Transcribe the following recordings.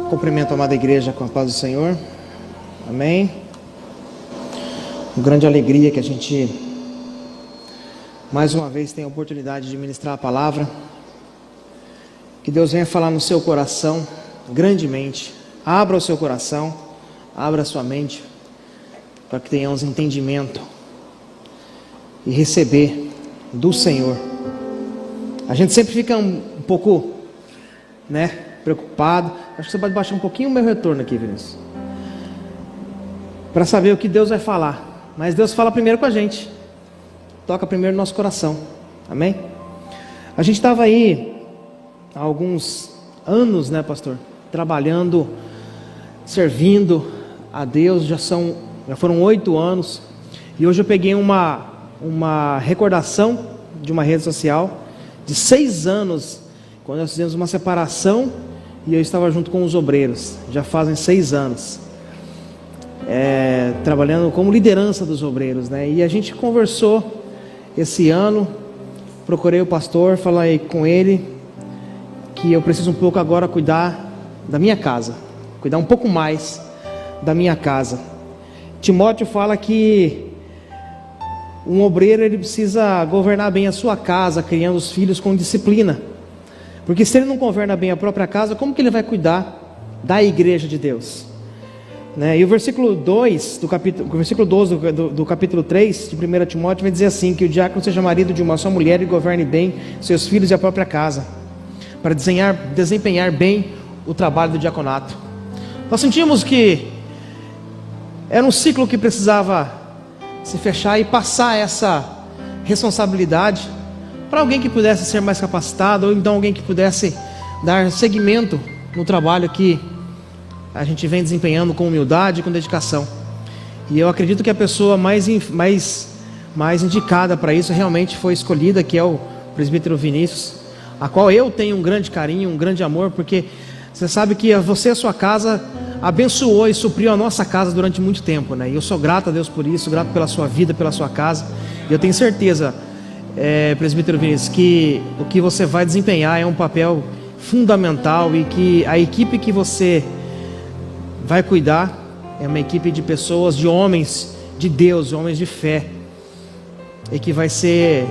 Cumprimento a amada igreja com a paz do Senhor. Amém. Com grande alegria que a gente mais uma vez tem a oportunidade de ministrar a palavra. Que Deus venha falar no seu coração grandemente. Abra o seu coração, abra a sua mente, para que tenhamos entendimento e receber do Senhor. A gente sempre fica um pouco, preocupado. Acho que você pode baixar um pouquinho o meu retorno aqui, Vinícius, para saber o que Deus vai falar. Mas Deus fala primeiro com a gente, toca primeiro no nosso coração. Amém? A gente estava aí há alguns anos, pastor, trabalhando, servindo a Deus. Já foram 8 anos. E hoje eu peguei uma recordação de uma rede social de 6 anos, quando nós fizemos uma separação e eu estava junto com os obreiros. Já fazem 6 anos, trabalhando como liderança dos obreiros, E a gente conversou esse ano. Procurei o pastor, falei com ele que eu preciso um pouco agora cuidar da minha casa, cuidar um pouco mais da minha casa. Timóteo fala que um obreiro ele precisa governar bem a sua casa, criando os filhos com disciplina. Porque se ele não governa bem a própria casa, como que ele vai cuidar da igreja de Deus? E o versículo 2 do capítulo 3 de 1 Timóteo vai dizer assim: que o diácono seja marido de uma só mulher e governe bem seus filhos e a própria casa, para desempenhar bem o trabalho do diaconato. Nós sentimos que era um ciclo que precisava se fechar e passar essa responsabilidade para alguém que pudesse ser mais capacitado, ou então alguém que pudesse dar seguimento no trabalho que a gente vem desempenhando com humildade e com dedicação. E eu acredito que a pessoa mais indicada para isso realmente foi escolhida, que é o presbítero Vinícius, a qual eu tenho um grande carinho, um grande amor, porque você sabe que você e a sua casa abençoou e supriu a nossa casa durante muito tempo, E eu sou grato a Deus por isso, grato pela sua vida, pela sua casa. E eu tenho certeza, presbítero Vinícius, que o que você vai desempenhar é um papel fundamental, e que a equipe que você vai cuidar é uma equipe de pessoas, de homens de Deus, homens de fé, e que vai ser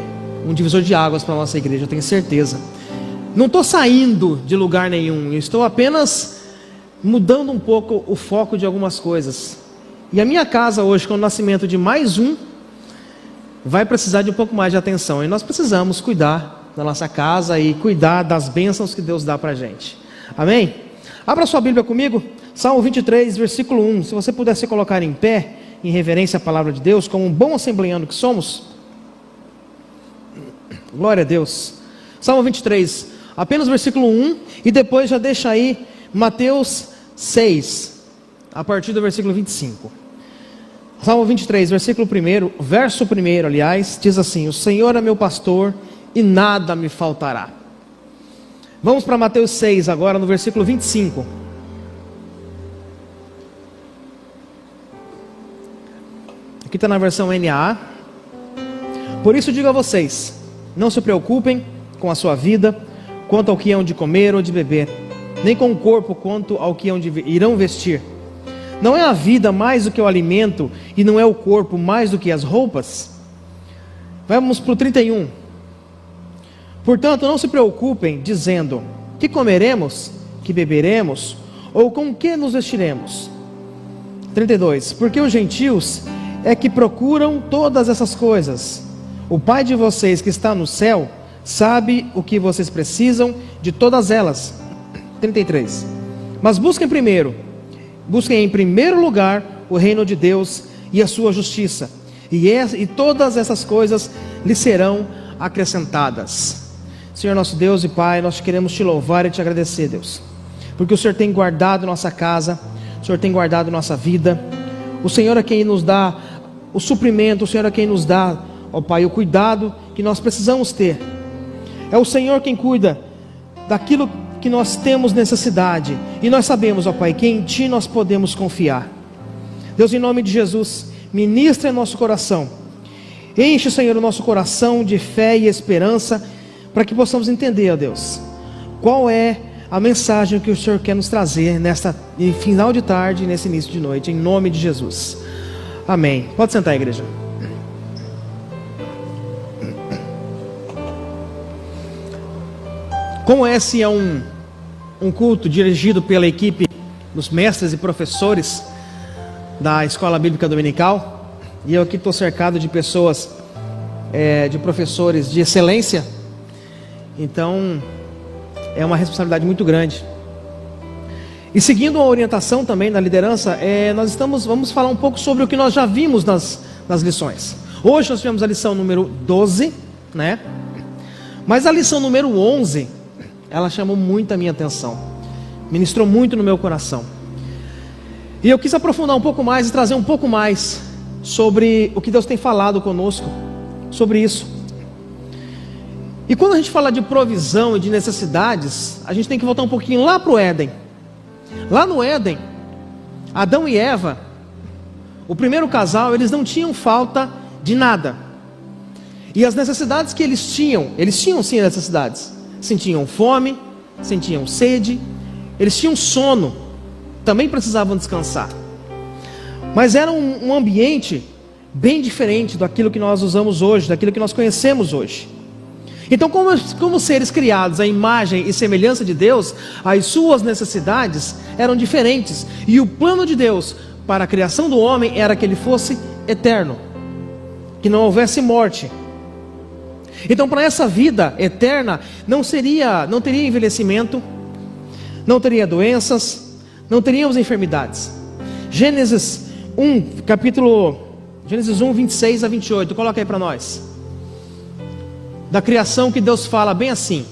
um divisor de águas para a nossa igreja, eu tenho certeza. Não estou saindo de lugar nenhum, eu estou apenas mudando um pouco o foco de algumas coisas. E a minha casa hoje, com o nascimento de mais um, vai precisar de um pouco mais de atenção, e nós precisamos cuidar da nossa casa e cuidar das bênçãos que Deus dá para a gente. Amém? Abra sua Bíblia comigo, Salmo 23, versículo 1. Se você pudesse colocar em pé, em reverência à palavra de Deus, como um bom assembleano que somos. Glória a Deus. Salmo 23, apenas versículo 1, e depois já deixa aí Mateus 6, a partir do versículo 25. Salmo 23, versículo 1, verso 1, aliás, diz assim: o Senhor é meu pastor e nada me faltará. Vamos para Mateus 6 agora, no versículo 25. Aqui está na versão NAA. Por isso digo a vocês, não se preocupem com a sua vida, quanto ao que hão de comer ou de beber, nem com o corpo quanto ao que irão vestir. Não é a vida mais do que o alimento, e não é o corpo mais do que as roupas? Vamos para o 31. Portanto, não se preocupem, dizendo: que comeremos, que beberemos, ou com que nos vestiremos? 32. Porque os gentios é que procuram todas essas coisas. O Pai de vocês que está no céu sabe o que vocês precisam de todas elas. 33. Mas busquem em primeiro lugar o reino de Deus e a sua justiça, e todas essas coisas lhe serão acrescentadas. Senhor nosso Deus e Pai, nós queremos te louvar e te agradecer, Deus, porque o Senhor tem guardado nossa casa, o Senhor tem guardado nossa vida. O Senhor é quem nos dá o suprimento, o Senhor é quem nos dá, ó Pai, o cuidado que nós precisamos ter. É o Senhor quem cuida daquilo que nós temos necessidade, e nós sabemos, ó Pai, que em Ti nós podemos confiar. Deus, em nome de Jesus, ministra em nosso coração, enche, Senhor, o nosso coração de fé e esperança, para que possamos entender, ó Deus, qual é a mensagem que o Senhor quer nos trazer nesta final de tarde, nesse início de noite, em nome de Jesus. Amém. Pode sentar, igreja. Como esse é um culto dirigido pela equipe dos mestres e professores da Escola Bíblica Dominical, e eu aqui estou cercado de pessoas, de professores de excelência, então é uma responsabilidade muito grande. E seguindo a orientação também da liderança, vamos falar um pouco sobre o que nós já vimos nas lições. Hoje nós tivemos a lição número 12, né? Mas a lição número 11, ela chamou muito a minha atenção, ministrou muito no meu coração. E eu quis aprofundar um pouco mais e trazer um pouco mais sobre o que Deus tem falado conosco, sobre isso. E quando a gente fala de provisão e de necessidades, a gente tem que voltar um pouquinho lá para o Éden. Lá no Éden, Adão e Eva, o primeiro casal, eles não tinham falta de nada. E as necessidades que eles tinham sim necessidades. Sentiam fome, sentiam sede, eles tinham sono, também precisavam descansar. Mas era um ambiente bem diferente daquilo que nós usamos hoje, daquilo que nós conhecemos hoje. Então, como seres criados à imagem e semelhança de Deus, as suas necessidades eram diferentes. E o plano de Deus para a criação do homem era que ele fosse eterno, que não houvesse morte. Então, para essa vida eterna, não teria envelhecimento, não teria doenças, não teríamos enfermidades. Gênesis 1, 26 a 28, coloca aí para nós. Da criação que Deus fala bem assim.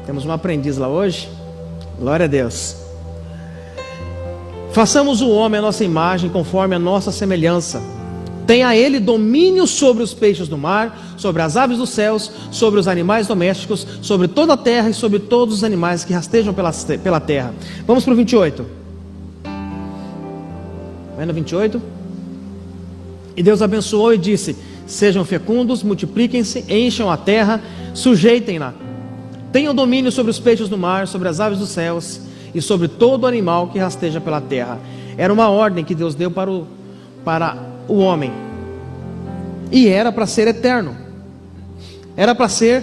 Temos um aprendiz lá hoje. Glória a Deus. Façamos o homem à nossa imagem, conforme a nossa semelhança. Tenha ele domínio sobre os peixes do mar, sobre as aves dos céus, sobre os animais domésticos, sobre toda a terra e sobre todos os animais que rastejam pela terra. Vamos para o 28. Vai no 28. E Deus abençoou e disse: sejam fecundos, multipliquem-se, encham a terra, sujeitem-na. Tenham domínio sobre os peixes do mar, sobre as aves dos céus e sobre todo animal que rasteja pela terra. Era uma ordem que Deus deu para o homem. E era para ser eterno. Era para ser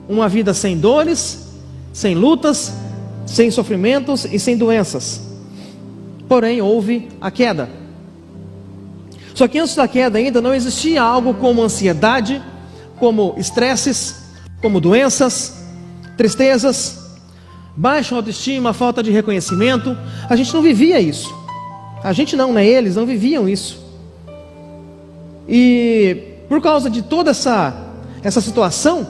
uma vida sem dores, sem lutas, sem sofrimentos e sem doenças. Porém, houve a queda. Só que antes da queda ainda não existia algo como ansiedade, como estresses, como doenças, tristezas, baixa autoestima, falta de reconhecimento. A gente não vivia isso. A gente não, né? Eles não viviam isso. E por causa de toda essa situação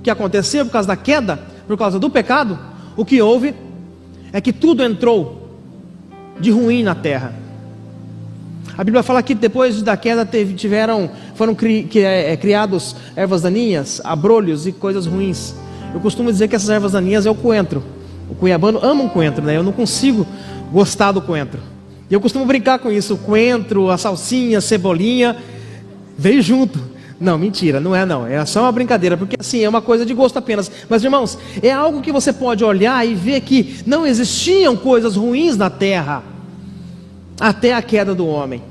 que aconteceu, por causa da queda, por causa do pecado, o que houve é que tudo entrou de ruim na terra. A Bíblia fala que depois da queda foram criados ervas daninhas, abrolhos e coisas ruins. Eu costumo dizer que essas ervas daninhas é o coentro. O cuiabano ama um coentro, né? Eu não consigo gostar do coentro. E eu costumo brincar com isso, o coentro, a salsinha, a cebolinha, veio junto. Não, mentira, não, é só uma brincadeira, porque assim, é uma coisa de gosto apenas. Mas irmãos, é algo que você pode olhar e ver que não existiam coisas ruins na terra, até a queda do homem.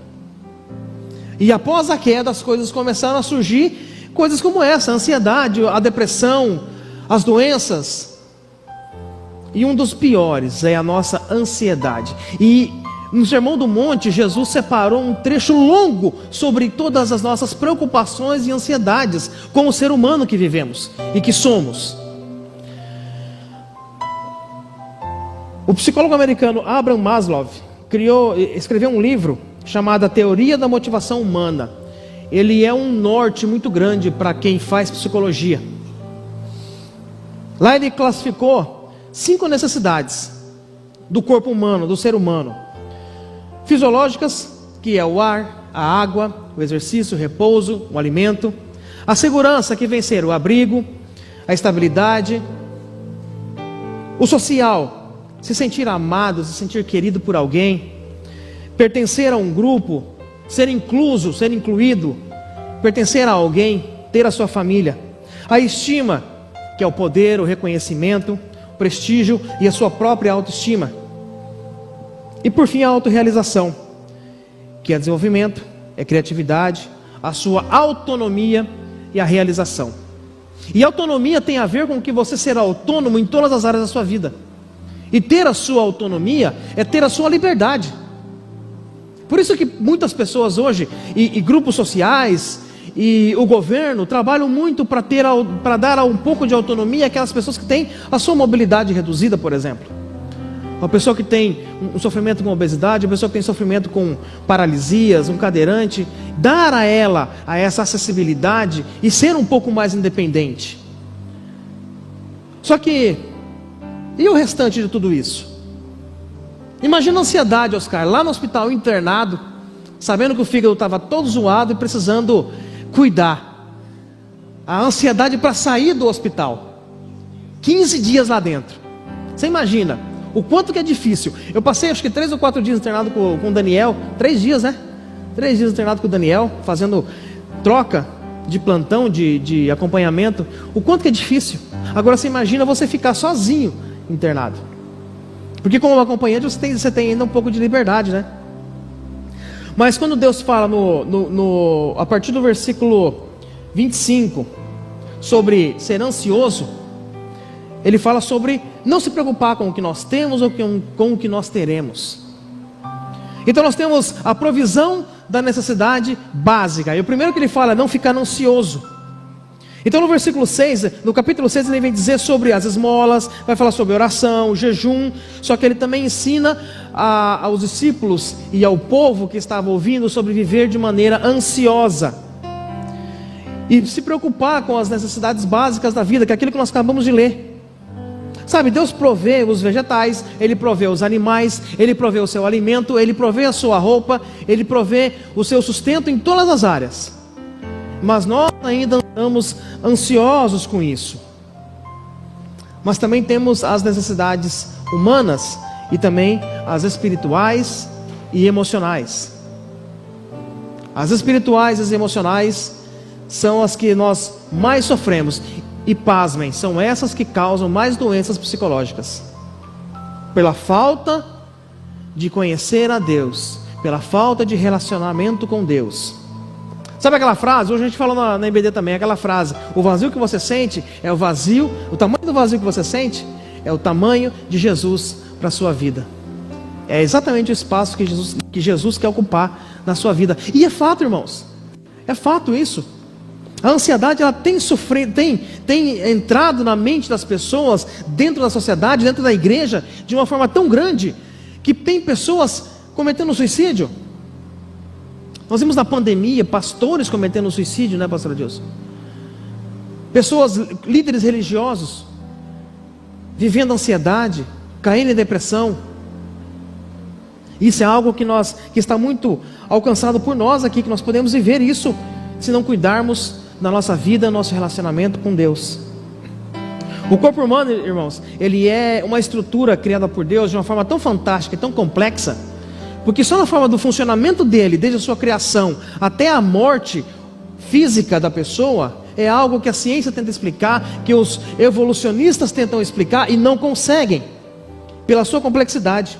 E após a queda, as coisas começaram a surgir, coisas como essa, a ansiedade, a depressão, as doenças. E um dos piores é a nossa ansiedade. E no Sermão do Monte, Jesus separou um trecho longo sobre todas as nossas preocupações e ansiedades como ser humano que vivemos e que somos. O psicólogo americano Abraham Maslow escreveu um livro chamado A Teoria da Motivação Humana. Ele é um norte muito grande para quem faz psicologia. Lá ele classificou 5 necessidades do corpo humano, do ser humano. Fisiológicas, que é o ar, a água, o exercício, o repouso, o alimento. A segurança, que vem ser o abrigo, a estabilidade. O social, se sentir amado, se sentir querido por alguém. Pertencer a um grupo, ser incluso, ser incluído. Pertencer a alguém, ter a sua família. A estima, que é o poder, o reconhecimento, o prestígio e a sua própria autoestima. E por fim, a autorrealização, que é desenvolvimento, é criatividade, a sua autonomia e a realização. E autonomia tem a ver com que você será autônomo em todas as áreas da sua vida. E ter a sua autonomia é ter a sua liberdade. Por isso que muitas pessoas hoje, e grupos sociais, e o governo, trabalham muito para dar um pouco de autonomia àquelas pessoas que têm a sua mobilidade reduzida, por exemplo. Uma pessoa que tem um sofrimento com obesidade, uma pessoa que tem sofrimento com paralisias, um cadeirante, dar a ela essa acessibilidade e ser um pouco mais independente. Só que, e o restante de tudo isso? Imagina a ansiedade, Oscar, lá no hospital internado, sabendo que o fígado estava todo zoado e precisando cuidar. A ansiedade para sair do hospital. 15 dias lá dentro. Você imagina o quanto que é difícil. Eu passei acho que 3 ou 4 dias internado com o Daniel. 3 dias, né? 3 dias internado com o Daniel, fazendo troca de plantão, de acompanhamento. O quanto que é difícil. Agora você imagina você ficar sozinho internado. Porque como acompanhante você tem ainda um pouco de liberdade, né? Mas quando Deus fala a partir do versículo 25 sobre ser ansioso, Ele fala sobre não se preocupar com o que nós temos ou com o que nós teremos. Então nós temos a provisão da necessidade básica. E o primeiro que Ele fala é não ficar ansioso. Então no versículo 6, no capítulo 6, Ele vem dizer sobre as esmolas, vai falar sobre oração, jejum. Só que Ele também ensina aos discípulos e ao povo que estava ouvindo sobre viver de maneira ansiosa. E se preocupar com as necessidades básicas da vida, que é aquilo que nós acabamos de ler. Sabe, Deus provê os vegetais, Ele provê os animais, Ele provê o seu alimento, Ele provê a sua roupa, Ele provê o seu sustento em todas as áreas. Mas nós ainda andamos ansiosos com isso. Mas também temos as necessidades humanas e também as espirituais e emocionais. As espirituais e as emocionais são as que nós mais sofremos. E pasmem, são essas que causam mais doenças psicológicas. Pela falta de conhecer a Deus, pela falta de relacionamento com Deus. Sabe aquela frase? Hoje a gente fala na EBD também, aquela frase: o vazio que você sente é o vazio, o tamanho do vazio que você sente é o tamanho de Jesus para a sua vida. É exatamente o espaço que Jesus quer ocupar na sua vida. E é fato, irmãos, é fato isso. A ansiedade, ela tem entrado na mente das pessoas, dentro da sociedade, dentro da igreja, de uma forma tão grande, que tem pessoas cometendo suicídio. Nós vimos na pandemia, pastores cometendo suicídio, né, pastor Adilson? Pessoas, líderes religiosos, vivendo ansiedade, caindo em depressão. Isso é algo que está muito alcançado por nós aqui, que nós podemos viver isso, se não cuidarmos na nossa vida, nosso relacionamento com Deus. O corpo humano, irmãos, ele é uma estrutura criada por Deus de uma forma tão fantástica e tão complexa, porque só na forma do funcionamento dele, desde a sua criação até a morte física da pessoa, é algo que a ciência tenta explicar, que os evolucionistas tentam explicar e não conseguem, pela sua complexidade.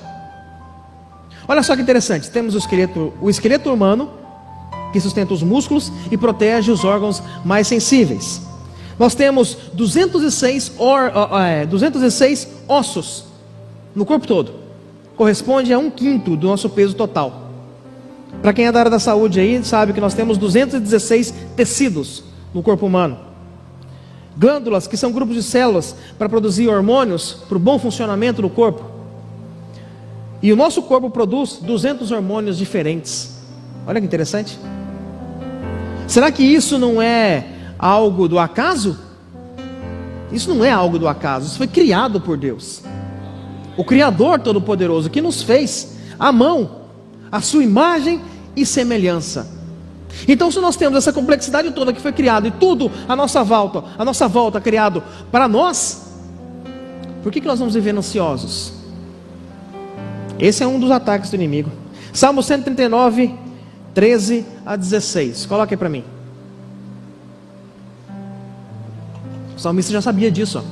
Olha só que interessante, temos o esqueleto humano, que sustenta os músculos e protege os órgãos mais sensíveis. Nós temos 206 ossos no corpo todo. Corresponde a 1/5 do nosso peso total. Para quem é da área da saúde aí, sabe que nós temos 216 tecidos no corpo humano. Glândulas, que são grupos de células para produzir hormônios para o bom funcionamento do corpo. E o nosso corpo produz 200 hormônios diferentes. Olha que interessante. Será que isso não é algo do acaso? Isso não é algo do acaso, isso foi criado por Deus. O Criador Todo-Poderoso, que nos fez à mão, a sua imagem e semelhança. Então, se nós temos essa complexidade toda que foi criado, e tudo à nossa volta criado para nós, por que nós vamos viver ansiosos? Esse é um dos ataques do inimigo. Salmo 139, 13 a 16. Coloque aí para mim. O salmista já sabia disso.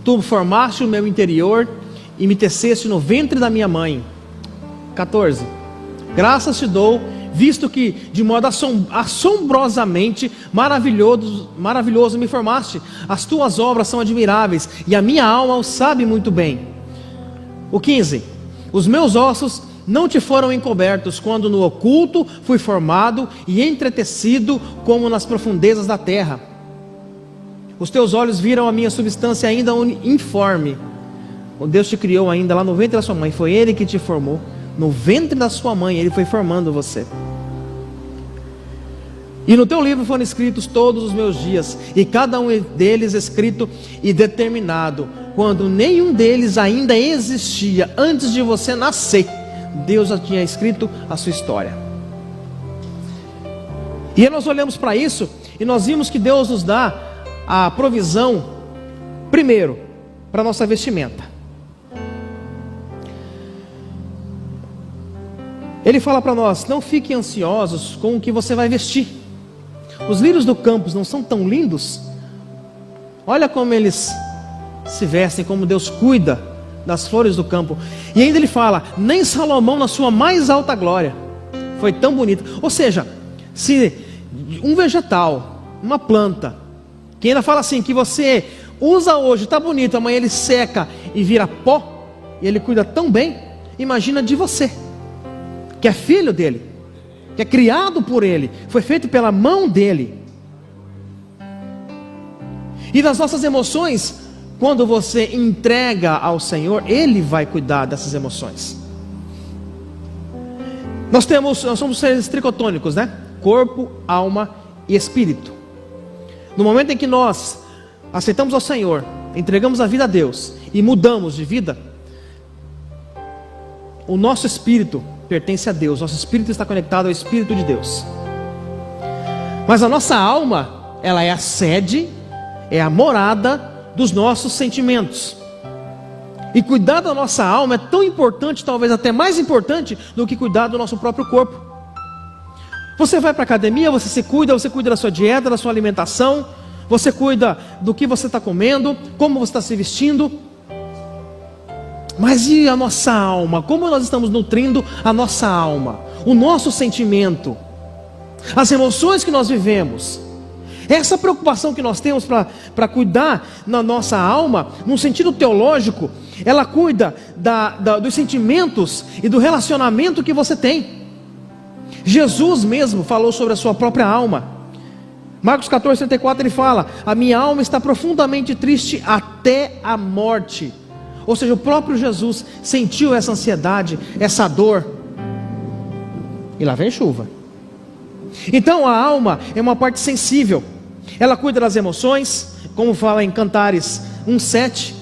Tu formaste o meu interior e me teceste no ventre da minha mãe. 14. Graças te dou, visto que de modo assombrosamente maravilhoso me formaste. As tuas obras são admiráveis e a minha alma o sabe muito bem. O 15. Os meus ossos não te foram encobertos, quando no oculto fui formado e entretecido como nas profundezas da terra. Os teus olhos viram a minha substância ainda informe. O Deus te criou ainda lá no ventre da sua mãe. Foi Ele que te formou. No ventre da sua mãe, Ele foi formando você. E no teu livro foram escritos todos os meus dias, e cada um deles escrito e determinado, quando nenhum deles ainda existia. Antes de você nascer, Deus já tinha escrito a sua história. E aí nós olhamos para isso e nós vimos que Deus nos dá a provisão, primeiro, para a nossa vestimenta. Ele fala para nós: não fiquem ansiosos com o que você vai vestir. Os lírios do campo não são tão lindos? Olha como eles se vestem, como Deus cuida das flores do campo. E ainda ele fala: nem Salomão na sua mais alta glória foi tão bonito. Ou seja, se um vegetal, uma planta, que ainda fala assim, que você usa hoje, está bonito, amanhã ele seca e vira pó, e ele cuida tão bem, imagina de você, que é filho dele, que é criado por ele, foi feito pela mão dele. E das nossas emoções, quando você entrega ao Senhor, Ele vai cuidar dessas emoções. Nós somos seres tricotônicos, né? Corpo, alma e espírito. No momento em que nós aceitamos ao Senhor, entregamos a vida a Deus e mudamos de vida, o nosso espírito pertence a Deus. Nosso espírito está conectado ao Espírito de Deus. Mas a nossa alma, ela é a sede, é a morada dos nossos sentimentos. E cuidar da nossa alma é tão importante, talvez até mais importante do que cuidar do nosso próprio corpo. Você vai para a academia, você se cuida, você cuida da sua dieta, da sua alimentação, você cuida do que você está comendo, como você está se vestindo. Mas e a nossa alma? Como nós estamos nutrindo a nossa alma? O nosso sentimento, as emoções que nós vivemos. Essa preocupação que nós temos para cuidar na nossa alma, num sentido teológico, ela cuida dos sentimentos e do relacionamento que você tem. Jesus mesmo falou sobre a sua própria alma. Marcos 14:34 ele fala: a minha alma está profundamente triste até a morte. Ou seja, o próprio Jesus sentiu essa ansiedade, essa dor. E lá vem chuva. Então a alma é uma parte sensível. Ela cuida das emoções, como fala em Cantares 1:7.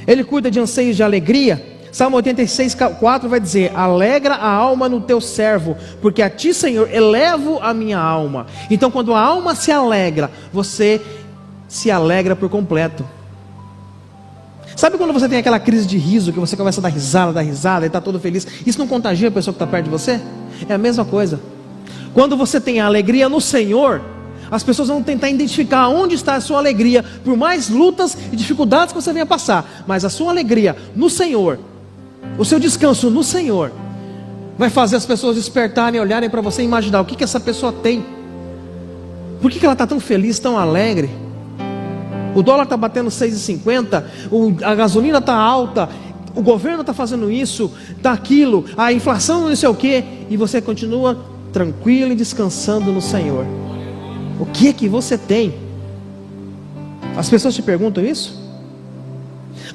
Ele cuida de anseios de alegria. Salmo 86:4 vai dizer: alegra a alma no teu servo, porque a ti, Senhor, elevo a minha alma. Então quando a alma se alegra, você se alegra por completo. Sabe quando você tem aquela crise de riso, que você começa a dar risada e está todo feliz? Isso não contagia a pessoa que está perto de você? É a mesma coisa. Quando você tem a alegria no Senhor, as pessoas vão tentar identificar onde está a sua alegria, por mais lutas e dificuldades que você venha passar. Mas a sua alegria no Senhor, o seu descanso no Senhor, vai fazer as pessoas despertarem, olharem para você e imaginar o que essa pessoa tem. Por que ela está tão feliz, tão alegre? O dólar está batendo 6,50, a gasolina está alta, o governo está fazendo isso, está aquilo, a inflação não sei o que, e você continua tranquilo e descansando no Senhor. O que é que você tem? As pessoas te perguntam isso?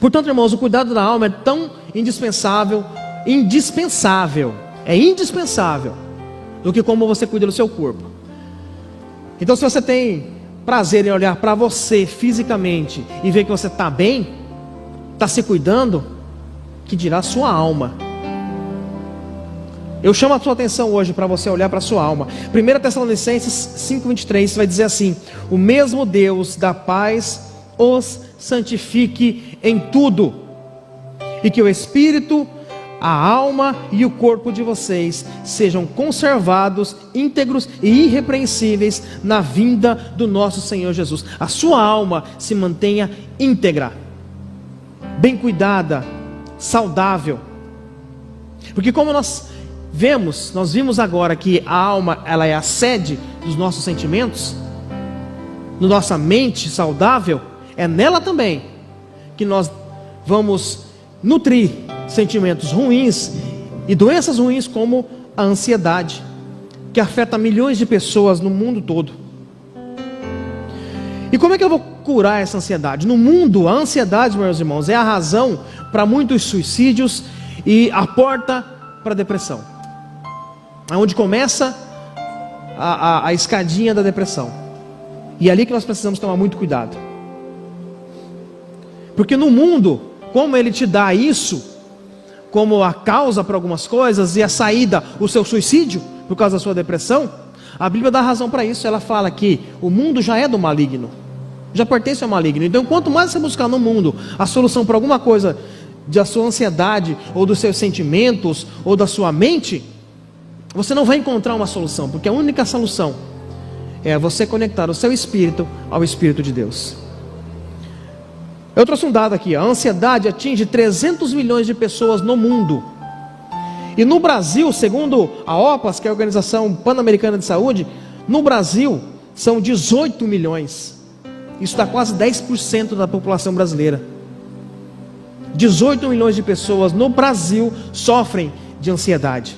Portanto, irmãos, o cuidado da alma é tão indispensável, é indispensável, do que como você cuida do seu corpo. Então, se você tem prazer em olhar para você fisicamente e ver que você está bem, está se cuidando, que dirá a sua alma. Eu chamo a sua atenção hoje para você olhar para a sua alma. 1 Tessalonicenses 5:23 vai dizer assim: o mesmo Deus da paz os santifique em tudo, e que o Espírito, a alma e o corpo de vocês sejam conservados, íntegros e irrepreensíveis na vinda do nosso Senhor Jesus. A sua alma se mantenha íntegra, bem cuidada, saudável. Porque como nós vimos agora que a alma, ela é a sede dos nossos sentimentos, na nossa mente saudável, é nela também que nós vamos nutrir sentimentos ruins e doenças ruins, como a ansiedade, que afeta milhões de pessoas no mundo todo. E como é que eu vou curar essa ansiedade? No mundo, a ansiedade, meus irmãos, é a razão para muitos suicídios e a porta para a depressão, aonde começa a escadinha da depressão. E é ali que nós precisamos tomar muito cuidado, porque no mundo, como ele te dá isso como a causa para algumas coisas e a saída, o seu suicídio por causa da sua depressão, a Bíblia dá razão para isso. Ela fala que o mundo já é do maligno, já pertence ao maligno. Então quanto mais você buscar no mundo a solução para alguma coisa da sua ansiedade, ou dos seus sentimentos, ou da sua mente, você não vai encontrar uma solução, porque a única solução é você conectar o seu espírito ao Espírito de Deus. Eu trouxe um dado aqui: a ansiedade atinge 300 milhões de pessoas no mundo. E no Brasil, segundo a OPAS, que é a Organização Pan-Americana de Saúde, no Brasil são 18 milhões. Isso dá quase 10% da população brasileira. 18 milhões de pessoas no Brasil sofrem de ansiedade.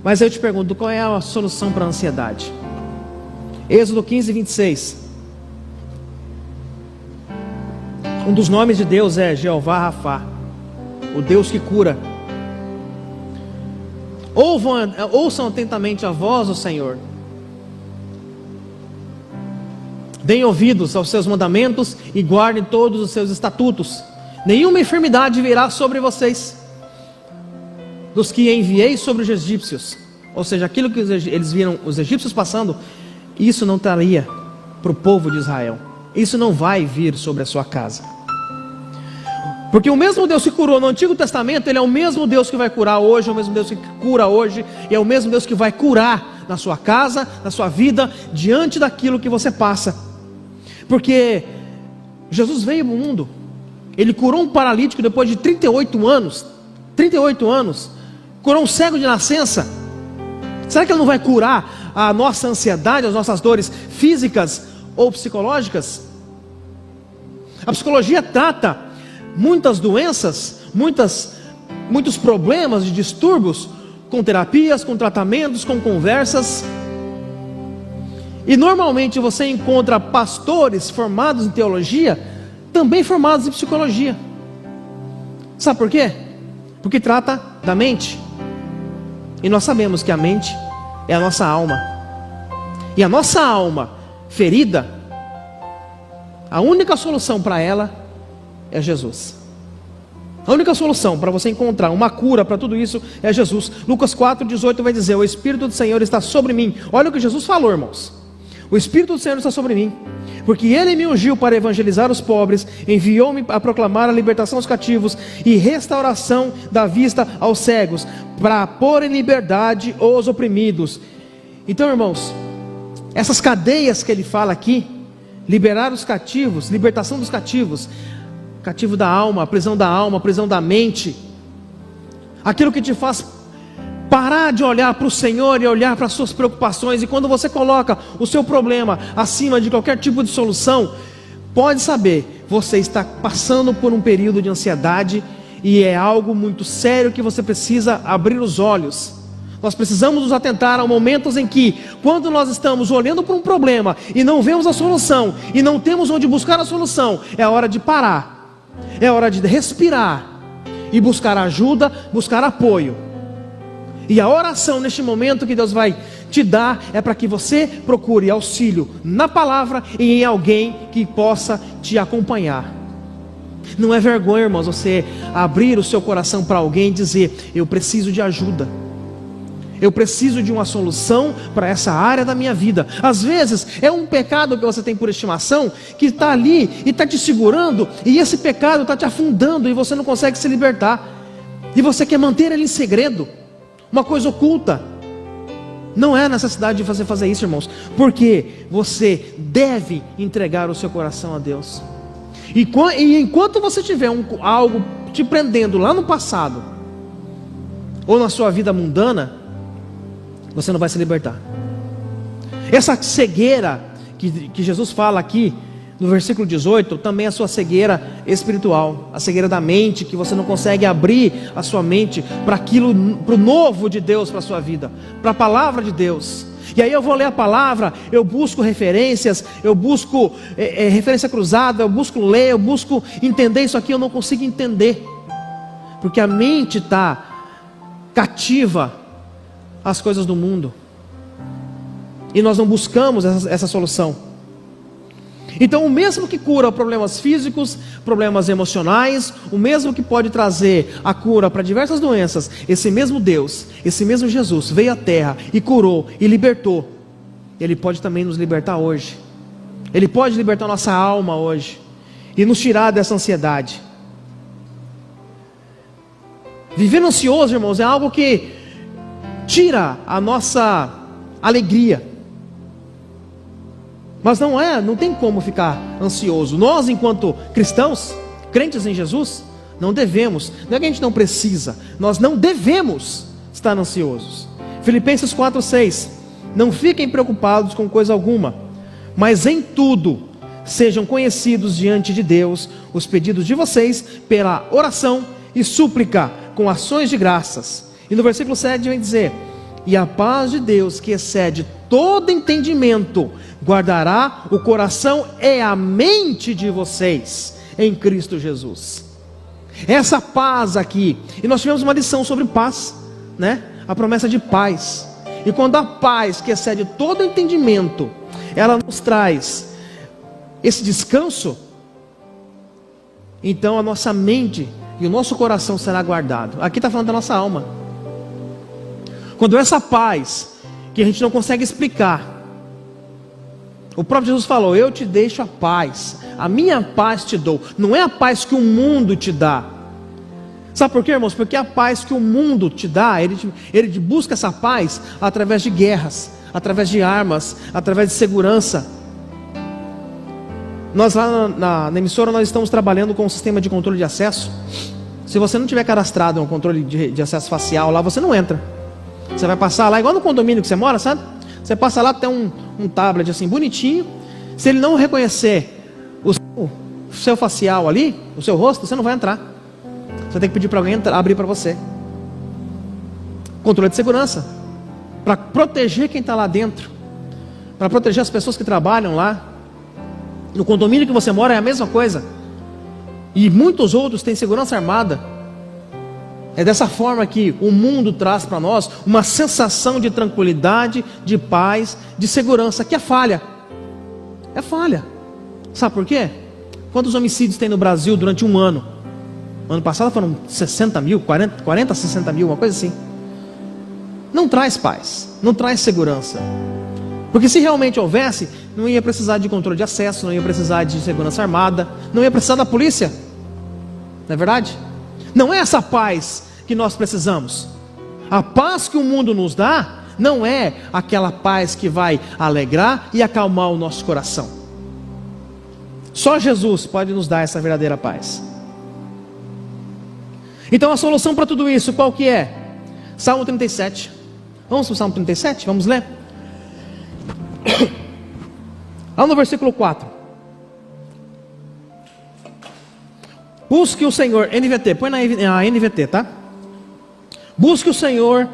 Mas eu te pergunto, qual é a solução para a ansiedade? Êxodo 15, 26. Um dos nomes de Deus é Jeová Rafá, o Deus que cura. Ouçam atentamente a voz do Senhor, deem ouvidos aos seus mandamentos e guardem todos os seus estatutos. Nenhuma enfermidade virá sobre vocês, dos que enviei sobre os egípcios. Ou seja, aquilo que eles viram os egípcios passando, isso não traria para o povo de Israel. Isso não vai vir sobre a sua casa. Porque o mesmo Deus que curou no Antigo Testamento, Ele é o mesmo Deus que vai curar hoje, é o mesmo Deus que cura hoje, e é o mesmo Deus que vai curar na sua casa, na sua vida, diante daquilo que você passa. Porque Jesus veio ao mundo, Ele curou um paralítico depois de 38 anos, curou um cego de nascença. Será que Ele não vai curar a nossa ansiedade, as nossas dores físicas ou psicológicas? A psicologia trata muitas doenças, muitos problemas de distúrbios, com terapias, com tratamentos, com conversas. E normalmente você encontra pastores formados em teologia, também formados em psicologia. Sabe por quê? Porque trata da mente. E nós sabemos que a mente é a nossa alma. E a nossa alma ferida, a única solução para ela é Jesus. A única solução para você encontrar uma cura para tudo isso é Jesus. Lucas 4,18 vai dizer: o Espírito do Senhor está sobre mim. Olha o que Jesus falou, irmãos. O Espírito do Senhor está sobre mim, porque Ele me ungiu para evangelizar os pobres, enviou-me a proclamar a libertação aos cativos e restauração da vista aos cegos, para pôr em liberdade os oprimidos. Então, irmãos, essas cadeias que Ele fala aqui, liberar os cativos, libertação dos cativos, cativo da alma, a prisão da mente, aquilo que te faz parar de olhar para o Senhor e olhar para as suas preocupações. E quando você coloca o seu problema acima de qualquer tipo de solução, pode saber, você está passando por um período de ansiedade, e é algo muito sério que você precisa abrir os olhos. Nós precisamos nos atentar a momentos em que, quando nós estamos olhando para um problema e não vemos a solução, e não temos onde buscar a solução, é hora de parar, é hora de respirar e buscar ajuda, buscar apoio. E a oração neste momento que Deus vai te dar é para que você procure auxílio na palavra e em alguém que possa te acompanhar. Não é vergonha, irmãos, você abrir o seu coração para alguém e dizer: eu preciso de ajuda, eu preciso de uma solução para essa área da minha vida. Às vezes é um pecado que você tem por estimação, que está ali e está te segurando, e esse pecado está te afundando e você não consegue se libertar. e você quer manter ele em segredo, uma coisa oculta. Não é necessidade de você fazer isso, irmãos, porque você deve entregar o seu coração a Deus. E enquanto você tiver algo te prendendo lá no passado, ou na sua vida mundana, você não vai se libertar. Essa cegueira que Jesus fala aqui no versículo 18, também é a sua cegueira espiritual, a cegueira da mente, que você não consegue abrir a sua mente para aquilo, para o novo de Deus para a sua vida, para a palavra de Deus. E aí eu vou ler a palavra, eu busco referências, eu busco referência cruzada, eu busco ler, eu busco entender isso aqui, eu não consigo entender, porque a mente está cativa às coisas do mundo, e nós não buscamos essa solução. Então o mesmo que cura problemas físicos, problemas emocionais, o mesmo que pode trazer a cura para diversas doenças, esse mesmo Deus, esse mesmo Jesus veio à terra e curou e libertou. Ele pode também nos libertar hoje. Ele pode libertar nossa alma hoje e nos tirar dessa ansiedade. Viver ansioso, irmãos, é algo que tira a nossa alegria. Mas não tem como ficar ansioso. Nós, enquanto cristãos, crentes em Jesus, não devemos, não é que a gente não precisa, nós não devemos estar ansiosos. Filipenses 4:6, não fiquem preocupados com coisa alguma, mas em tudo, sejam conhecidos diante de Deus os pedidos de vocês, pela oração e súplica, com ações de graças. E no versículo 7 vem dizer, e a paz de Deus, que excede todo entendimento, guardará o coração e a mente de vocês em Cristo Jesus. Essa paz aqui, e nós tivemos uma lição sobre paz, né? A promessa de paz. E quando a paz que excede todo entendimento, ela nos traz esse descanso, então a nossa mente e o nosso coração será guardado. Aqui está falando da nossa alma. Quando essa paz, que a gente não consegue explicar, o próprio Jesus falou, eu te deixo a paz, a minha paz te dou. Não é a paz que o mundo te dá. Sabe por quê, irmãos? Porque a paz que o mundo te dá, ele busca essa paz através de guerras, através de armas, através de segurança. Nós lá na emissora, nós estamos trabalhando com um sistema de controle de acesso. Se você não tiver cadastrado um controle de acesso facial lá, você não entra. Você vai passar lá, igual no condomínio que você mora, sabe? Você passa lá, tem um tablet assim, bonitinho. Se ele não reconhecer o seu facial ali, o seu rosto, você não vai entrar. Você tem que pedir para alguém abrir para você. Controle de segurança, para proteger quem está lá dentro, para proteger as pessoas que trabalham lá. No condomínio que você mora é a mesma coisa. E muitos outros têm segurança armada. É dessa forma que o mundo traz para nós uma sensação de tranquilidade, de paz, de segurança, que é falha. É falha. Sabe por quê? Quantos homicídios tem no Brasil durante um ano? Ano passado foram 60 mil, 40, 60 mil, uma coisa assim. Não traz paz, não traz segurança. Porque se realmente houvesse, não ia precisar de controle de acesso, não ia precisar de segurança armada, não ia precisar da polícia. Não é verdade? Não é essa paz que nós precisamos. A paz que o mundo nos dá não é aquela paz que vai alegrar e acalmar o nosso coração. Só Jesus pode nos dar essa verdadeira paz. Então a solução para tudo isso qual que é? Salmo 37. Vamos para o Salmo 37? Vamos ler? Lá no versículo 4. Busque o Senhor, NVT, põe na NVT, tá? Busque o Senhor,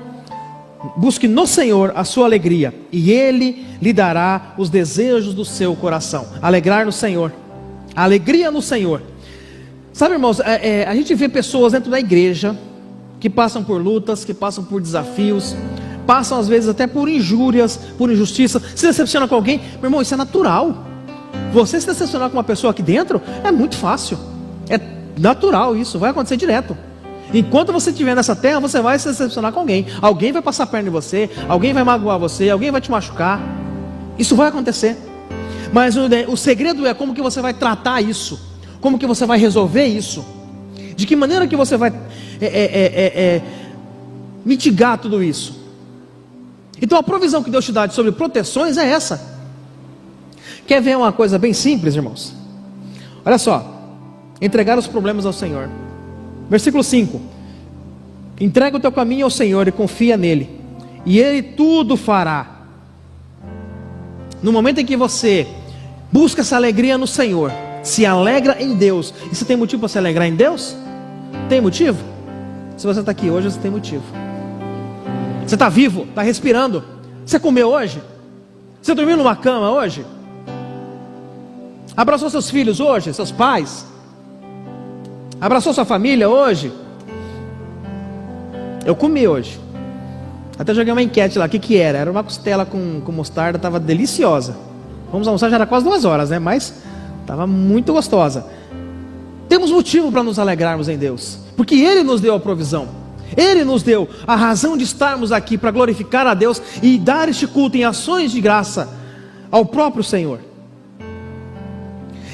busque no Senhor a sua alegria, e Ele lhe dará os desejos do seu coração. Alegrar no Senhor, alegria no Senhor. Sabe, irmãos, a gente vê pessoas dentro da igreja que passam por lutas, que passam por desafios, passam às vezes até por injúrias, por injustiça. Se decepciona com alguém, meu irmão, isso é natural. Você se decepcionar com uma pessoa aqui dentro é muito fácil. É natural isso, vai acontecer direto. Enquanto você estiver nessa terra, você vai se decepcionar com alguém. Alguém vai passar a perna em você, alguém vai magoar você, alguém vai te machucar. Isso vai acontecer. Mas o segredo é como que você vai tratar isso, como que você vai resolver isso, de que maneira que você vai mitigar tudo isso. Então a provisão que Deus te dá sobre proteções é essa. Quer ver uma coisa bem simples, irmãos? Olha só, entregar os problemas ao Senhor. Versículo 5: entrega o teu caminho ao Senhor e confia nele, e Ele tudo fará. No momento em que você busca essa alegria no Senhor, se alegra em Deus, e você tem motivo para se alegrar em Deus? Tem motivo? Se você está aqui hoje, você tem motivo. Você está vivo, está respirando. Você comeu hoje? Você dormiu numa cama hoje? Abraçou seus filhos hoje, seus pais? Abraçou sua família hoje? Eu comi hoje. Até joguei uma enquete lá, o que era? Era uma costela com mostarda, estava deliciosa. Vamos almoçar, já era quase 2 horas, né? Mas estava muito gostosa. Temos motivo para nos alegrarmos em Deus, porque Ele nos deu a provisão. Ele nos deu a razão de estarmos aqui para glorificar a Deus e dar este culto em ações de graça ao próprio Senhor.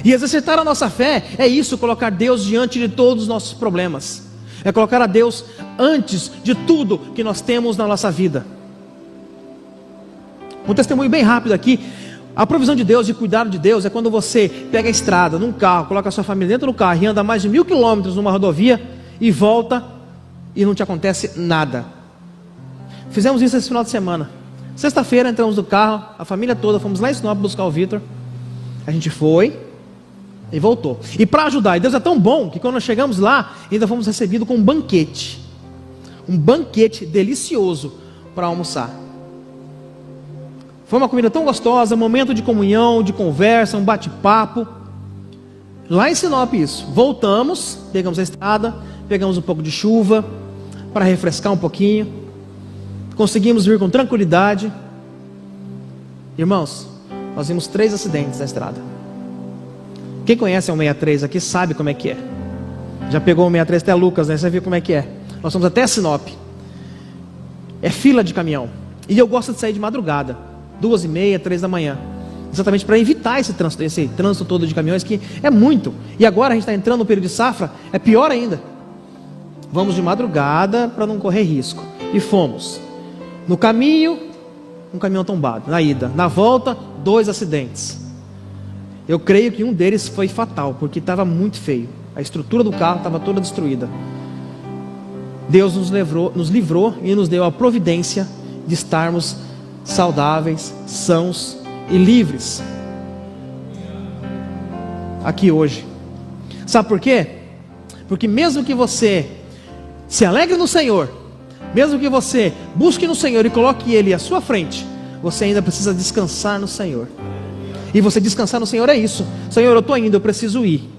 E exercitar a nossa fé é isso, colocar Deus diante de todos os nossos problemas. É colocar a Deus antes de tudo que nós temos na nossa vida. Um testemunho bem rápido aqui. A provisão de Deus, de cuidado de Deus, é quando você pega a estrada, num carro, coloca a sua família dentro do carro e anda mais de 1000 quilômetros numa rodovia e volta e não te acontece nada. Fizemos isso esse final de semana. Sexta-feira entramos no carro, a família toda, fomos lá em Sinop buscar o Vitor. A gente foi e voltou. E para ajudar, e Deus é tão bom que quando nós chegamos lá, ainda fomos recebidos com um banquete. Um banquete delicioso para almoçar. Foi uma comida tão gostosa, um momento de comunhão, de conversa, um bate-papo. Lá em Sinop isso. Voltamos, pegamos a estrada, pegamos um pouco de chuva para refrescar um pouquinho. Conseguimos vir com tranquilidade. Irmãos, nós vimos 3 acidentes na estrada. Quem conhece o 163 aqui sabe como é que é. Já pegou o 163 até Lucas, né? Você viu como é que é. Nós fomos até Sinop. É fila de caminhão. E eu gosto de sair de madrugada, 2h30, 3 da manhã, exatamente para evitar esse trânsito todo de caminhões, que é muito. E agora a gente está entrando no período de safra, é pior ainda. Vamos de madrugada para não correr risco. E fomos. No caminho, um caminhão tombado. Na ida. Na volta, 2 acidentes. Eu creio que um deles foi fatal, porque estava muito feio. A estrutura do carro estava toda destruída. Deus nos livrou e nos deu a providência de estarmos saudáveis, sãos e livres aqui hoje. Sabe por quê? Porque mesmo que você se alegre no Senhor, mesmo que você busque no Senhor e coloque Ele à sua frente, você ainda precisa descansar no Senhor. E você descansar no Senhor é isso. Senhor, eu estou indo, eu preciso ir.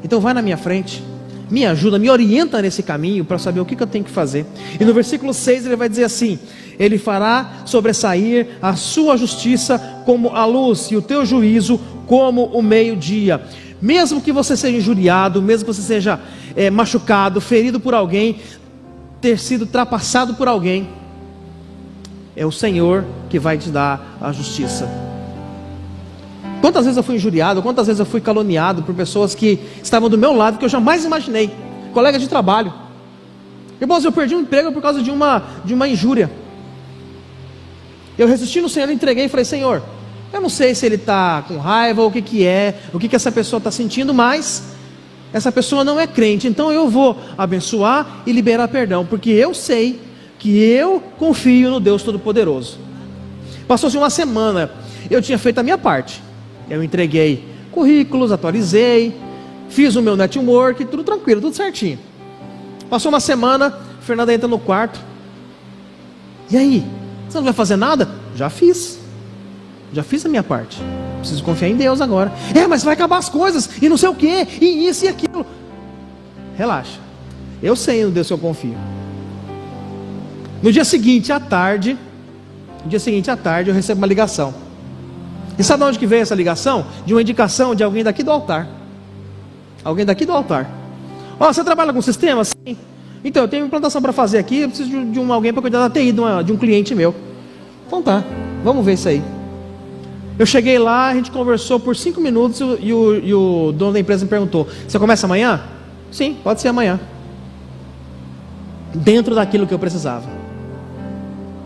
Então vai na minha frente, me ajuda, me orienta nesse caminho para saber o que eu tenho que fazer. E no versículo 6 ele vai dizer assim: Ele fará sobressair a sua justiça como a luz e o teu juízo como o meio-dia. Mesmo que você seja injuriado, mesmo que você seja machucado, ferido por alguém, ter sido ultrapassado por alguém, é o Senhor que vai te dar a justiça. Quantas vezes eu fui injuriado, quantas vezes eu fui caluniado por pessoas que estavam do meu lado, que eu jamais imaginei, colegas de trabalho. Irmãos, eu perdi um emprego por causa de uma injúria. Eu resisti no Senhor, entreguei e falei: Senhor, eu não sei se ele está com raiva ou o que é, o que essa pessoa está sentindo, mas essa pessoa não é crente, então eu vou abençoar e liberar perdão, porque eu sei que eu confio no Deus Todo-Poderoso. Passou-se uma semana, eu tinha feito a minha parte. Eu entreguei currículos, atualizei, fiz o meu network, tudo tranquilo, tudo certinho. Passou uma semana, Fernanda entra no quarto. E aí? Você não vai fazer nada? Já fiz a minha parte. Preciso confiar em Deus agora. Mas vai acabar as coisas, e não sei o que, e isso e aquilo. Relaxa, eu sei no Deus que eu confio. No dia seguinte à tarde, eu recebo uma ligação. E sabe de onde que veio essa ligação? De uma indicação de alguém daqui do altar. Alguém daqui do altar. Você trabalha com sistema? Sim. Então, eu tenho uma implantação para fazer aqui, eu preciso de alguém para cuidar da TI de um cliente meu. Então tá, vamos ver isso aí. Eu cheguei lá, a gente conversou por 5 minutos e o dono da empresa me perguntou: você começa amanhã? Sim, pode ser amanhã. dentro daquilo que eu precisava.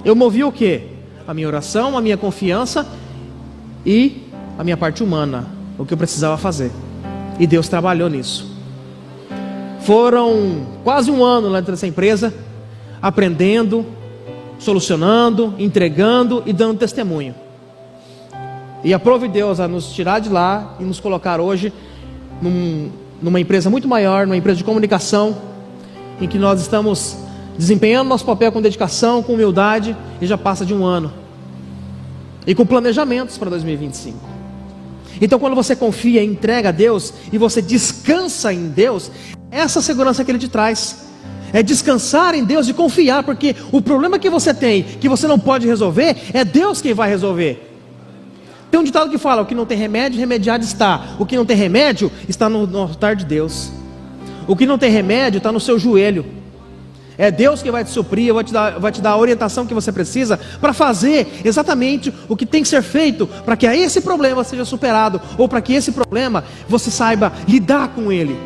Eu movi o quê? A minha oração, a minha confiança e a minha parte humana, o que eu precisava fazer. E Deus trabalhou nisso. Foram quase um ano lá dentro dessa empresa, aprendendo, solucionando, entregando e dando testemunho. E aprove Deus a nos tirar de lá e nos colocar hoje numa empresa muito maior, numa empresa de comunicação, em que nós estamos desempenhando nosso papel com dedicação, com humildade, e já passa de um ano. E com planejamentos para 2025. Então quando você confia e entrega a Deus, e você descansa em Deus, essa segurança que Ele te traz, é descansar em Deus e confiar, porque o problema que você tem, que você não pode resolver, é Deus quem vai resolver. Tem um ditado que fala: o que não tem remédio, remediado está. O que não tem remédio, está no altar de Deus. O que não tem remédio, está no seu joelho. É Deus que vai te suprir, vai te dar a orientação que você precisa para fazer exatamente o que tem que ser feito, para que esse problema seja superado, ou para que esse problema você saiba lidar com ele.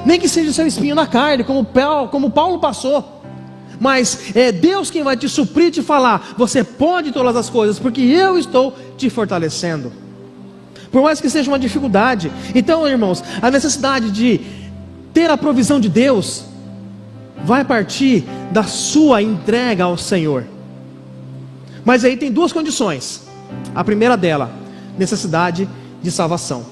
Nem que seja seu espinho na carne, como Paulo passou. Mas é Deus quem vai te suprir e te falar: você pode todas as coisas, porque eu estou te fortalecendo. Por mais que seja uma dificuldade. Então, irmãos, a necessidade de ter a provisão de Deus vai partir da sua entrega ao Senhor. Mas aí tem duas condições. A primeira dela, necessidade de salvação.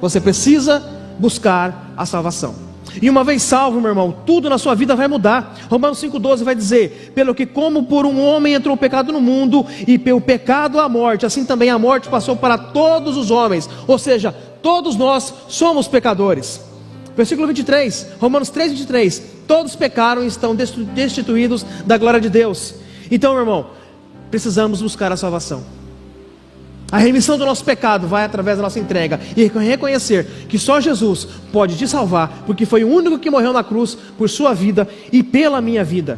Você precisa buscar a salvação. E uma vez salvo, meu irmão, tudo na sua vida vai mudar. Romanos 5,12 vai dizer: pelo que como por um homem entrou o pecado no mundo, e pelo pecado a morte, assim também a morte passou para todos os homens. Ou seja, todos nós somos pecadores. Versículo 23, Romanos 3,23: todos pecaram e estão destituídos da glória de Deus. Então, meu irmão, precisamos buscar a salvação. A remissão do nosso pecado vai através da nossa entrega e reconhecer que só Jesus pode te salvar, porque foi o único que morreu na cruz por sua vida e pela minha vida.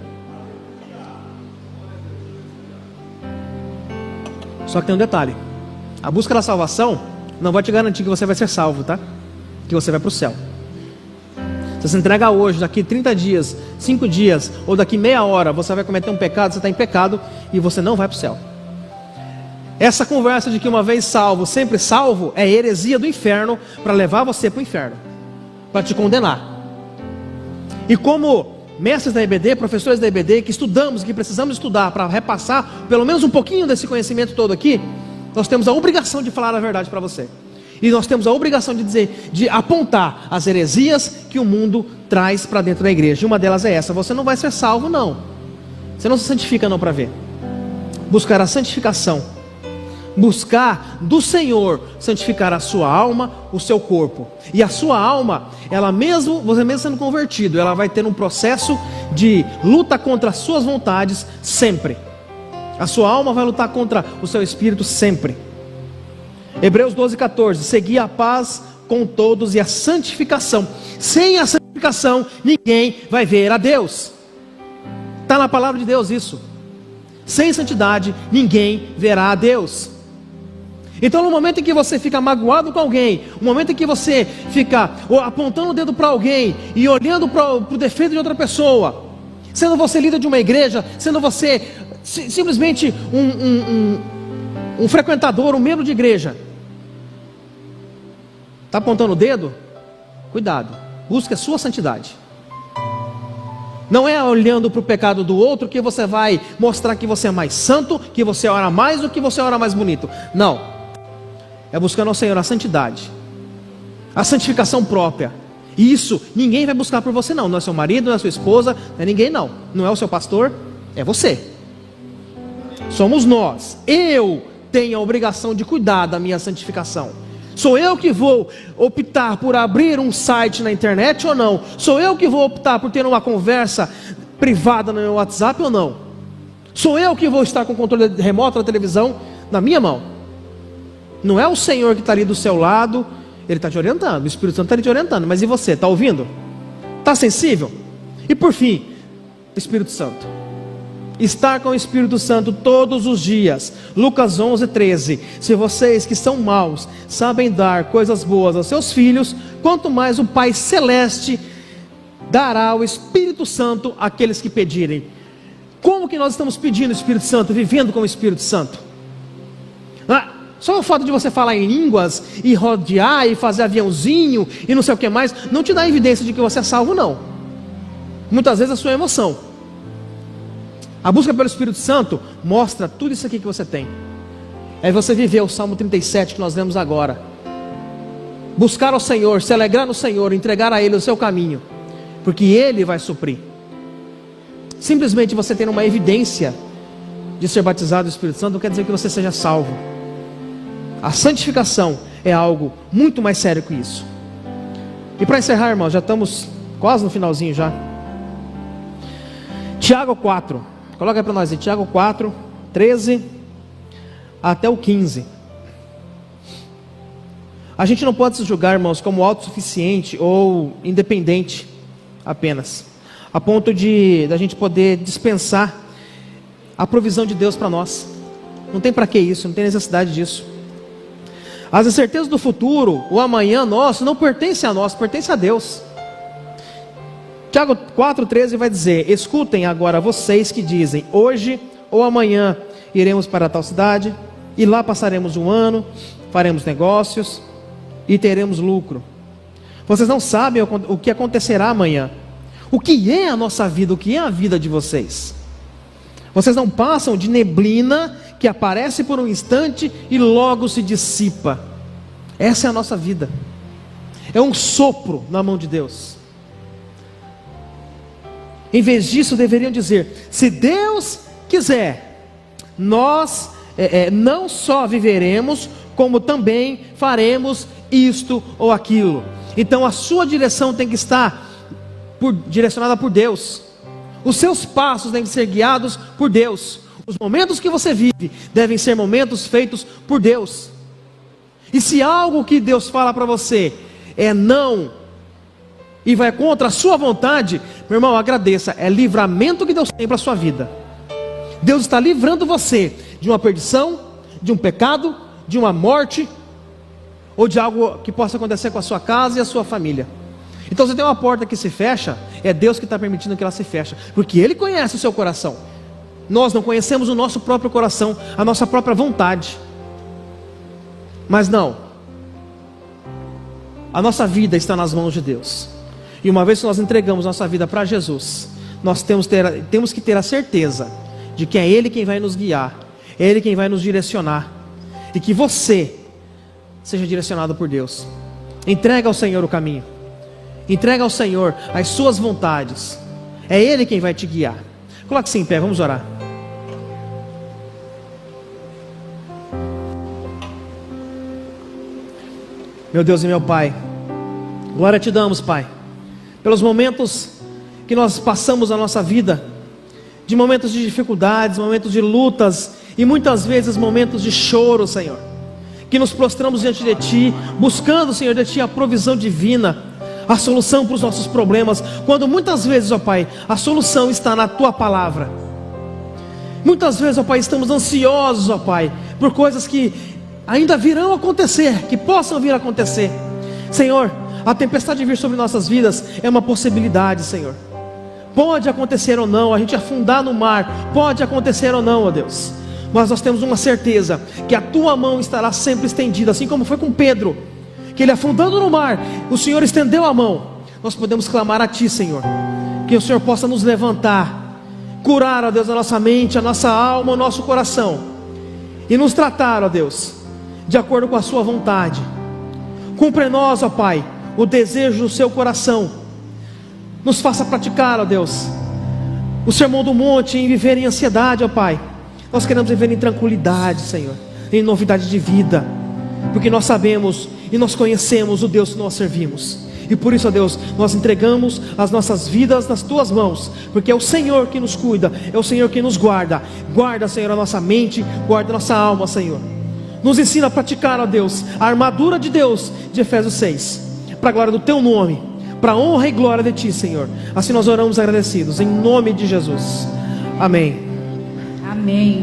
Só que tem um detalhe: a busca da salvação não vai te garantir que você vai ser salvo, tá? Que você vai para o céu. Se você entregar hoje, daqui 30 dias, 5 dias, ou daqui meia hora, você vai cometer um pecado, você está em pecado e você não vai para o céu. Essa conversa de que uma vez salvo, sempre salvo, é heresia do inferno para levar você para o inferno, para te condenar. E como mestres da EBD, professores da EBD, que estudamos, que precisamos estudar para repassar pelo menos um pouquinho desse conhecimento todo aqui, nós temos a obrigação de falar a verdade para você. E nós temos a obrigação de dizer, de apontar as heresias que o mundo traz para dentro da igreja. E uma delas é essa: você não vai ser salvo não. Você não se santifica não para ver. Buscar a santificação. Buscar do Senhor santificar a sua alma, o seu corpo. E a sua alma, ela mesmo, você mesmo sendo convertido, ela vai ter um processo de luta contra as suas vontades sempre. A sua alma vai lutar contra o seu espírito sempre. Hebreus 12,14: segui a paz com todos e a santificação. Sem a santificação, ninguém vai ver a Deus. Está na palavra de Deus isso. Sem santidade, ninguém verá a Deus. Então no momento em que você fica magoado com alguém, no momento em que você fica apontando o dedo para alguém e olhando para o defeito de outra pessoa, sendo você líder de uma igreja, sendo você simplesmente um frequentador, um membro de igreja, está apontando o dedo? Cuidado, busque a sua santidade. Não é olhando para o pecado do outro que você vai mostrar que você é mais santo, que você ora mais ou que você ora mais bonito. Não. É buscando ao Senhor a santidade, a santificação própria. E isso ninguém vai buscar por você não. Não é seu marido, não é sua esposa, não é ninguém não. Não é o seu pastor, é você. Somos nós. Eu tenho a obrigação de cuidar da minha santificação. Sou eu que vou optar por abrir um site na internet ou não? Sou eu que vou optar por ter uma conversa privada no meu WhatsApp ou não? Sou eu que vou estar com o controle remoto da televisão na minha mão? Não é o Senhor que está ali do seu lado, Ele está te orientando, o Espírito Santo está ali te orientando. Mas e você, está ouvindo? Está sensível? E por fim, o Espírito Santo. Estar com o Espírito Santo todos os dias. Lucas 11:13. Se vocês que são maus sabem dar coisas boas aos seus filhos, quanto mais o Pai Celeste dará o Espírito Santo àqueles que pedirem. Como que nós estamos pedindo o Espírito Santo, vivendo com o Espírito Santo? Só o fato de você falar em línguas, e rodear, e fazer aviãozinho, e não sei o que mais, não te dá evidência de que você é salvo, não. Muitas vezes a sua emoção. A busca pelo Espírito Santo mostra tudo isso aqui que você tem. É você viver o Salmo 37 que nós lemos agora. Buscar ao Senhor, se alegrar no Senhor, entregar a Ele o seu caminho, porque Ele vai suprir. Simplesmente você ter uma evidência de ser batizado do Espírito Santo não quer dizer que você seja salvo. A santificação é algo muito mais sério que isso. E para encerrar, irmãos, já estamos quase no finalzinho já. Tiago 4, coloca aí para nós aí, Tiago 4, 13 até o 15. A gente não pode se julgar, irmãos, como autossuficiente ou independente apenas, a ponto de a gente poder dispensar a provisão de Deus para nós. Não tem para que isso, não tem necessidade disso. As incertezas do futuro, o amanhã nosso, não pertence a nós, pertence a Deus. Tiago 4,13 vai dizer: escutem agora vocês que dizem, hoje ou amanhã iremos para tal cidade, e lá passaremos um ano, faremos negócios e teremos lucro. Vocês não sabem o que acontecerá amanhã. O que é a nossa vida, o que é a vida de vocês? Vocês não passam de neblina que aparece por um instante e logo se dissipa. Essa é a nossa vida. É um sopro na mão de Deus. Em vez disso deveriam dizer: se Deus quiser, nós não só viveremos, como também faremos isto ou aquilo. Então a sua direção tem que estar direcionada por Deus. Os seus passos têm que ser guiados por Deus. Os momentos que você vive devem ser momentos feitos por Deus. E se algo que Deus fala para você é não, e vai contra a sua vontade, meu irmão, agradeça. É livramento que Deus tem para a sua vida. Deus está livrando você de uma perdição, de um pecado, de uma morte, ou de algo que possa acontecer com a sua casa e a sua família. Então, se tem uma porta que se fecha, é Deus que está permitindo que ela se feche, porque Ele conhece o seu coração. Nós não conhecemos o nosso próprio coração, a nossa própria vontade. Mas não, a nossa vida está nas mãos de Deus. E uma vez que nós entregamos nossa vida para Jesus, nós temos que ter a certeza de que é Ele quem vai nos guiar, é Ele quem vai nos direcionar, e que você seja direcionado por Deus. Entrega ao Senhor o caminho, entrega ao Senhor as suas vontades, é Ele quem vai te guiar. Coloque-se em pé, vamos orar. Meu Deus e meu Pai, glória te damos, Pai, pelos momentos que nós passamos na nossa vida, de momentos de dificuldades, momentos de lutas, e muitas vezes momentos de choro, Senhor, que nos prostramos diante de Ti, buscando, Senhor, de Ti a provisão divina, a solução para os nossos problemas, quando muitas vezes, ó Pai, a solução está na Tua palavra. Muitas vezes, ó Pai, estamos ansiosos, ó Pai, por coisas que ainda virão a acontecer, que possam vir a acontecer. Senhor, a tempestade vir sobre nossas vidas é uma possibilidade, Senhor. Pode acontecer ou não, a gente afundar no mar, pode acontecer ou não, ó Deus. Mas nós temos uma certeza, que a Tua mão estará sempre estendida, assim como foi com Pedro, que ele afundando no mar, o Senhor estendeu a mão. Nós podemos clamar a Ti, Senhor, que o Senhor possa nos levantar, curar, ó Deus, a nossa mente, a nossa alma, o nosso coração, e nos tratar, ó Deus, de acordo com a Sua vontade. Cumpre em nós, ó Pai, o desejo do Seu coração. Nos faça praticar, ó Deus, o sermão do monte, em viver em ansiedade, ó Pai. Nós queremos viver em tranquilidade, Senhor, em novidade de vida, porque nós sabemos e nós conhecemos o Deus que nós servimos. E por isso, ó Deus, nós entregamos as nossas vidas nas Tuas mãos, porque é o Senhor que nos cuida, é o Senhor que nos guarda. Guarda, Senhor, a nossa mente, guarda a nossa alma, Senhor. Nos ensina a praticar, ó Deus, a armadura de Deus, de Efésios 6, para a glória do Teu nome, para a honra e glória de Ti, Senhor. Assim nós oramos agradecidos, em nome de Jesus. Amém. Amém.